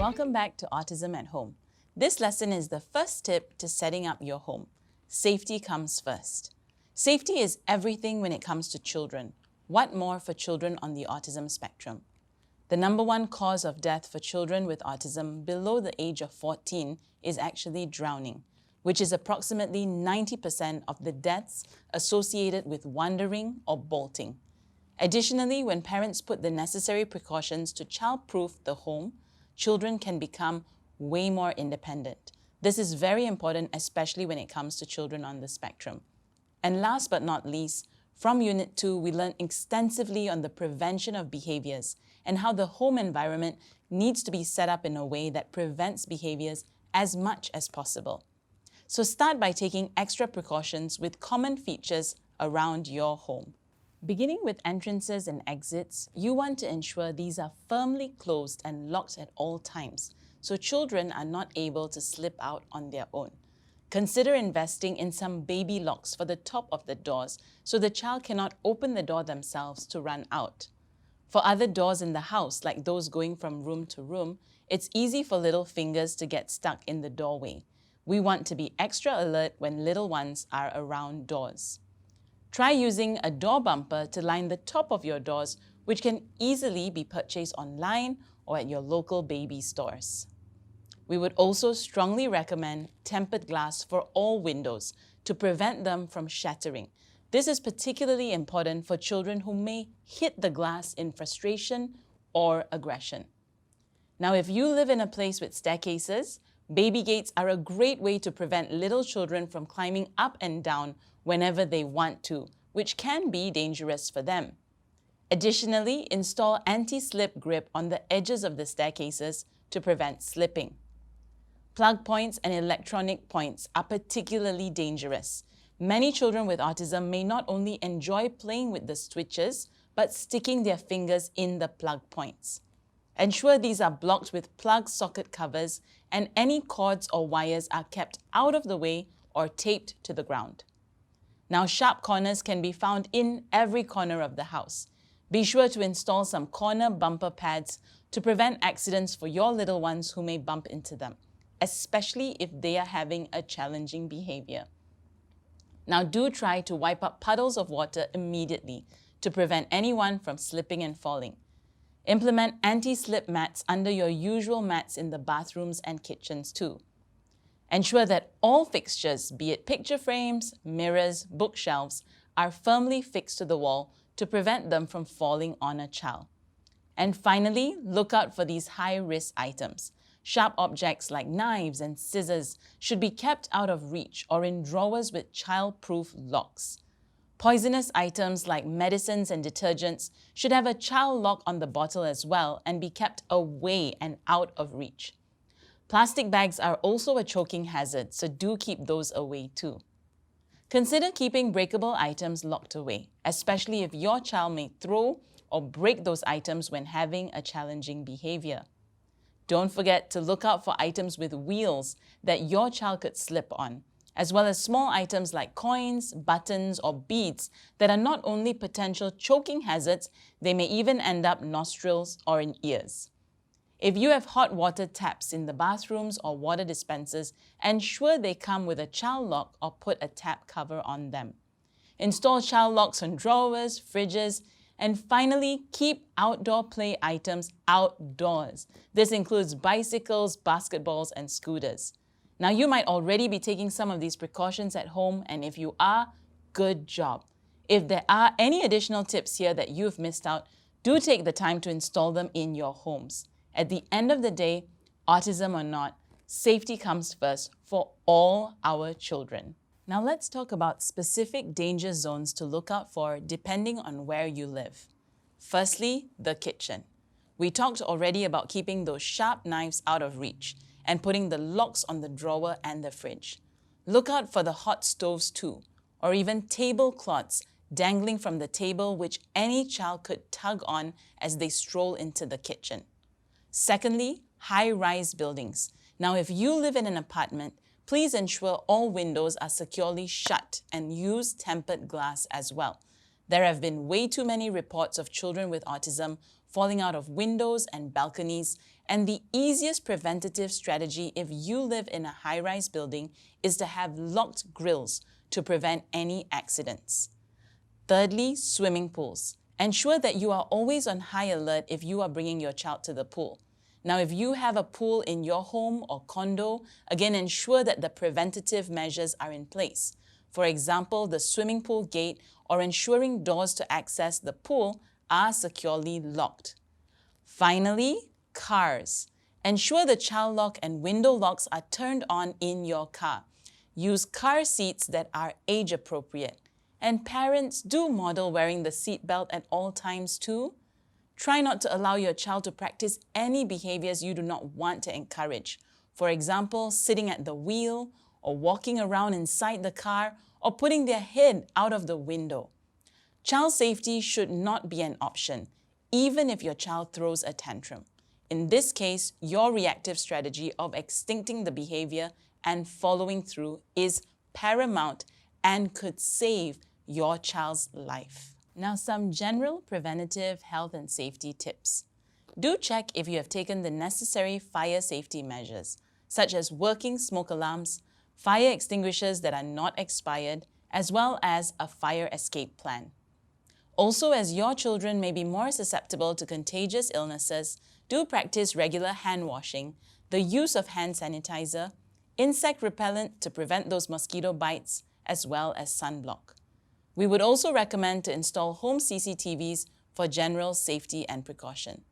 Welcome back to Autism at Home. This lesson is the first tip to setting up your home. Safety comes first. Safety is everything when it comes to children. What more for children on the autism spectrum? The number one cause of death for children with autism below the age of 14 is actually drowning, which is approximately 90% of the deaths associated with wandering or bolting. Additionally, when parents put the necessary precautions to child-proof the home, children can become way more independent. This is very important, especially when it comes to children on the spectrum. And last but not least, from Unit 2, we learned extensively on the prevention of behaviors and how the home environment needs to be set up in a way that prevents behaviors as much as possible. So start by taking extra precautions with common features around your home. Beginning with entrances and exits, you want to ensure these are firmly closed and locked at all times, so children are not able to slip out on their own. Consider investing in some baby locks for the top of the doors so the child cannot open the door themselves to run out. For other doors in the house, like those going from room to room, it's easy for little fingers to get stuck in the doorway. We want to be extra alert when little ones are around doors. Try using a door bumper to line the top of your doors, which can easily be purchased online or at your local baby stores. We would also strongly recommend tempered glass for all windows to prevent them from shattering. This is particularly important for children who may hit the glass in frustration or aggression. Now, if you live in a place with staircases, baby gates are a great way to prevent little children from climbing up and down whenever they want to, which can be dangerous for them. Additionally, install anti-slip grip on the edges of the staircases to prevent slipping. Plug points and electronic points are particularly dangerous. Many children with autism may not only enjoy playing with the switches, but sticking their fingers in the plug points. Ensure these are blocked with plug socket covers and any cords or wires are kept out of the way or taped to the ground. Now, sharp corners can be found in every corner of the house. Be sure to install some corner bumper pads to prevent accidents for your little ones who may bump into them, especially if they are having a challenging behavior. Now, do try to wipe up puddles of water immediately to prevent anyone from slipping and falling. Implement anti-slip mats under your usual mats in the bathrooms and kitchens too. Ensure that all fixtures, be it picture frames, mirrors, bookshelves, are firmly fixed to the wall to prevent them from falling on a child. And finally, look out for these high-risk items. Sharp objects like knives and scissors should be kept out of reach or in drawers with child-proof locks. Poisonous items like medicines and detergents should have a child lock on the bottle as well and be kept away and out of reach. Plastic bags are also a choking hazard, so do keep those away too. Consider keeping breakable items locked away, especially if your child may throw or break those items when having a challenging behavior. Don't forget to look out for items with wheels that your child could slip on, as well as small items like coins, buttons, or beads that are not only potential choking hazards, they may even end up nostrils or in ears. If you have hot water taps in the bathrooms or water dispensers, ensure they come with a child lock or put a tap cover on them. Install child locks on drawers, fridges, and finally, keep outdoor play items outdoors. This includes bicycles, basketballs, and scooters. Now, you might already be taking some of these precautions at home, and if you are, good job. If there are any additional tips here that you've missed out, do take the time to install them in your homes. At the end of the day, autism or not, safety comes first for all our children. Now let's talk about specific danger zones to look out for depending on where you live. Firstly, the kitchen. We talked already about keeping those sharp knives out of reach and putting the locks on the drawer and the fridge. Look out for the hot stoves too, or even tablecloths dangling from the table which any child could tug on as they stroll into the kitchen. Secondly, high-rise buildings. Now, if you live in an apartment, please ensure all windows are securely shut and use tempered glass as well. There have been way too many reports of children with autism falling out of windows and balconies, and the easiest preventative strategy if you live in a high-rise building is to have locked grills to prevent any accidents. Thirdly, swimming pools. Ensure that you are always on high alert if you are bringing your child to the pool. Now, if you have a pool in your home or condo, again, ensure that the preventative measures are in place. For example, the swimming pool gate or ensuring doors to access the pool are securely locked. Finally, cars. Ensure the child lock and window locks are turned on in your car. Use car seats that are age appropriate. And parents, do model wearing the seatbelt at all times too. Try not to allow your child to practice any behaviors you do not want to encourage. For example, sitting at the wheel or walking around inside the car or putting their head out of the window. Child safety should not be an option, even if your child throws a tantrum. In this case, your reactive strategy of extincting the behavior and following through is paramount and could save your child's life. Now, some general preventative health and safety tips. Do check if you have taken the necessary fire safety measures, such as working smoke alarms, fire extinguishers that are not expired, as well as a fire escape plan. Also, as your children may be more susceptible to contagious illnesses, do practice regular hand washing, the use of hand sanitizer, insect repellent to prevent those mosquito bites, as well as sunblock. We would also recommend to install home CCTVs for general safety and precaution.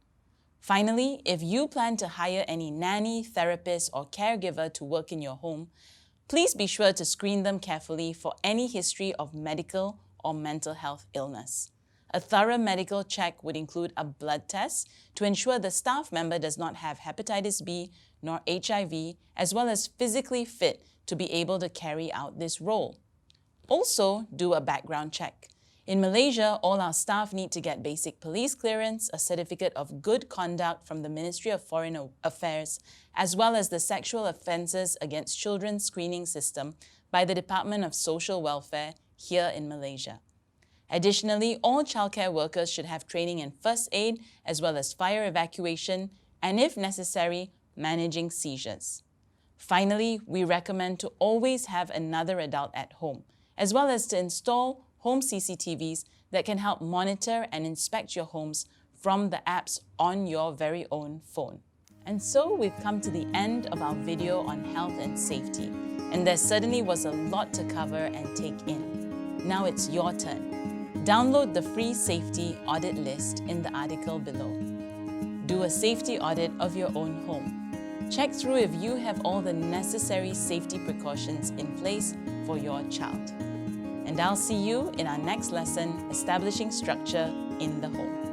Finally, if you plan to hire any nanny, therapist, or caregiver to work in your home, please be sure to screen them carefully for any history of medical or mental health illness. A thorough medical check would include a blood test to ensure the staff member does not have hepatitis B nor HIV, as well as physically fit to be able to carry out this role. Also, do a background check. In Malaysia, all our staff need to get basic police clearance, a certificate of good conduct from the Ministry of Foreign Affairs, as well as the Sexual Offences Against Children screening system by the Department of Social Welfare here in Malaysia. Additionally, all childcare workers should have training in first aid, as well as fire evacuation, and if necessary, managing seizures. Finally, we recommend to always have another adult at home, as well as to install home CCTVs that can help monitor and inspect your homes from the apps on your very own phone. And so we've come to the end of our video on health and safety, and there certainly was a lot to cover and take in. Now it's your turn. Download the free safety audit list in the article below. Do a safety audit of your own home. Check through if you have all the necessary safety precautions in place for your child. And I'll see you in our next lesson, Establishing Structure in the Home.